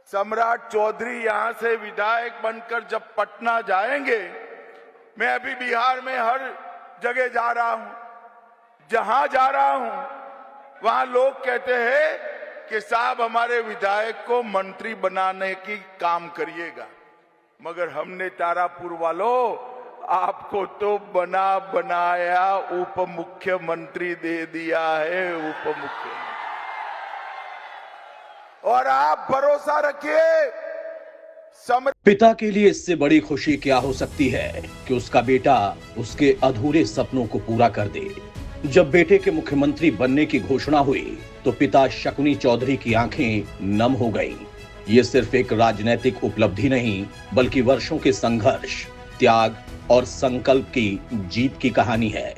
सम्राट चौधरी यहां से विधायक बनकर जब पटना जाएंगे, मैं अभी बिहार में हर जगह जा रहा हूं, जहां जा रहा हूं वहां लोग कहते हैं कि साहब हमारे विधायक को मंत्री बनाने की काम करिएगा, मगर हमने तारापुर वालों आपको तो बना बनाया उप मुख्यमंत्री दे दिया है, उप मुख्यमंत्री। और आप भरोसा रखिए, पिता के लिए इससे बड़ी खुशी क्या हो सकती है कि उसका बेटा उसके अधूरे सपनों को पूरा कर दे। जब बेटे के मुख्यमंत्री बनने की घोषणा हुई तो पिता शकुनी चौधरी की आंखें नम हो गईं। ये सिर्फ एक राजनीतिक उपलब्धि नहीं, बल्कि वर्षों के संघर्ष, त्याग और संकल्प की जीत की कहानी है।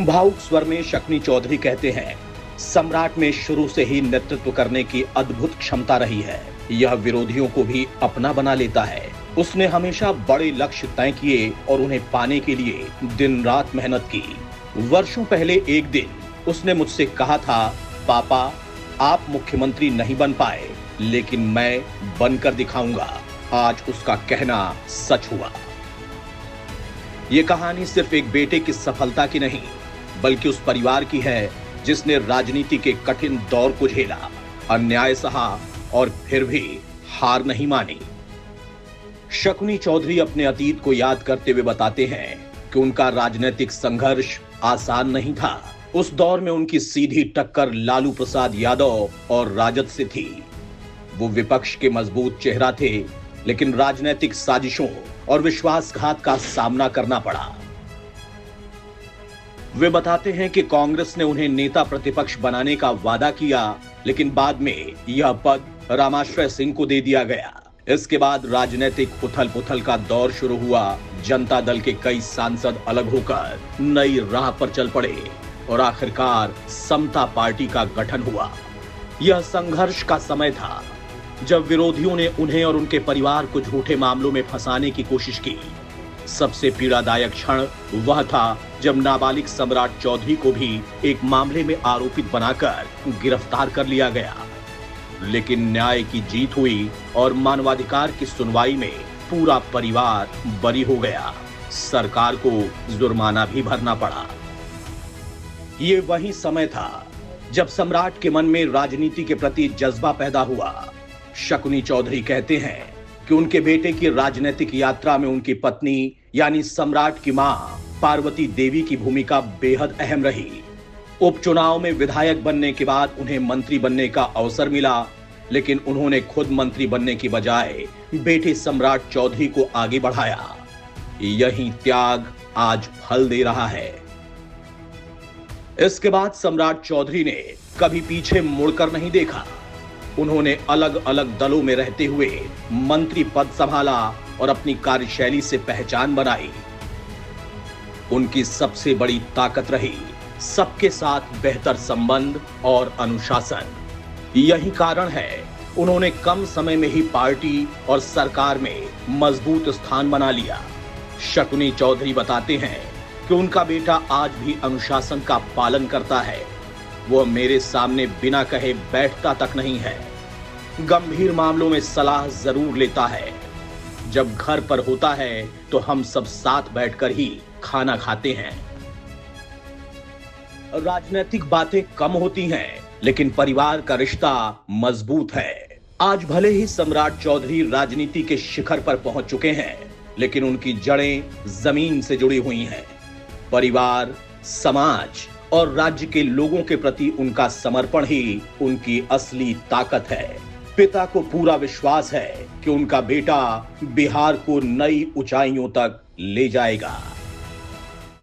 भावुक स्वर में शकुनी चौधरी कहते हैं, सम्राट में शुरू से ही नेतृत्व करने की अद्भुत क्षमता रही है। यह विरोधियों को भी अपना बना लेता है। उसने हमेशा बड़े लक्ष्य तय किए और उन्हें पाने के लिए दिन रात मेहनत की। वर्षों पहले एक दिन उसने मुझसे कहा था, पापा आप मुख्यमंत्री नहीं बन पाए, लेकिन मैं बनकर दिखाऊंगा। आज उसका कहना सच हुआ। ये कहानी सिर्फ एक बेटे की सफलता की नहीं, बल्कि उस परिवार की है जिसने राजनीति के कठिन दौर को झेला, अन्याय सहा और फिर भी हार नहीं मानी। शकुनी चौधरी अपने अतीत को याद करते हुए बताते हैं कि उनका राजनीतिक संघर्ष आसान नहीं था। उस दौर में उनकी सीधी टक्कर लालू प्रसाद यादव और राजद से थी। वो विपक्ष के मजबूत चेहरा थे, लेकिन राजनीतिक साजिशों और विश्वासघात का सामना करना पड़ा। वे बताते हैं कि कांग्रेस ने उन्हें नेता प्रतिपक्ष बनाने का वादा किया, लेकिन बाद में यह पद रामाश्रय सिंह को दे दिया गया। इसके बाद राजनीतिक उथल पुथल का दौर शुरू हुआ। जनता दल के कई सांसद अलग होकर नई राह पर चल पड़े और आखिरकार समता पार्टी का गठन हुआ। यह संघर्ष का समय था, जब विरोधियों ने उन्हें और उनके परिवार को झूठे मामलों में फंसाने की कोशिश की। सबसे पीड़ादायक क्षण वह था जब नाबालिग सम्राट चौधरी को भी एक मामले में आरोपित बनाकर गिरफ्तार कर लिया गया। लेकिन न्याय की जीत हुई और मानवाधिकार की सुनवाई में पूरा परिवार बरी हो गया। सरकार को जुर्माना भी भरना पड़ा। ये वही समय था जब सम्राट के मन में राजनीति के प्रति जज्बा पैदा हुआ। शकुनी चौधरी कहते हैं कि उनके बेटे की राजनीतिक यात्रा में उनकी पत्नी यानी सम्राट की मां पार्वती देवी की भूमिका बेहद अहम रही। उपचुनाव में विधायक बनने के बाद उन्हें मंत्री बनने का अवसर मिला, लेकिन उन्होंने खुद मंत्री बनने की बजाय बेटे सम्राट चौधरी को आगे बढ़ाया। यही त्याग आज फल दे रहा है। इसके बाद सम्राट चौधरी ने कभी पीछे मुड़कर नहीं देखा। उन्होंने अलग अलग दलों में रहते हुए मंत्री पद संभाला और अपनी कार्यशैली से पहचान बनाई। उनकी सबसे बड़ी ताकत रही सबके साथ बेहतर संबंध और अनुशासन। यही कारण है उन्होंने कम समय में ही पार्टी और सरकार में मजबूत स्थान बना लिया। शकुनी चौधरी बताते हैं कि उनका बेटा आज भी अनुशासन का पालन करता है। वह मेरे सामने बिना कहे बैठता तक नहीं है। गंभीर मामलों में सलाह जरूर लेता है। जब घर पर होता है तो हम सब साथ बैठकर ही खाना खाते हैं। राजनीतिक बातें कम होती हैं, लेकिन परिवार का रिश्ता मजबूत है। आज भले ही सम्राट चौधरी राजनीति के शिखर पर पहुंच चुके हैं, लेकिन उनकी जड़ें जमीन से जुड़ी हुई हैं। परिवार, समाज और राज्य के लोगों के प्रति उनका समर्पण ही उनकी असली ताकत है। पिता को पूरा विश्वास है कि उनका बेटा बिहार को नई ऊंचाइयों तक ले जाएगा।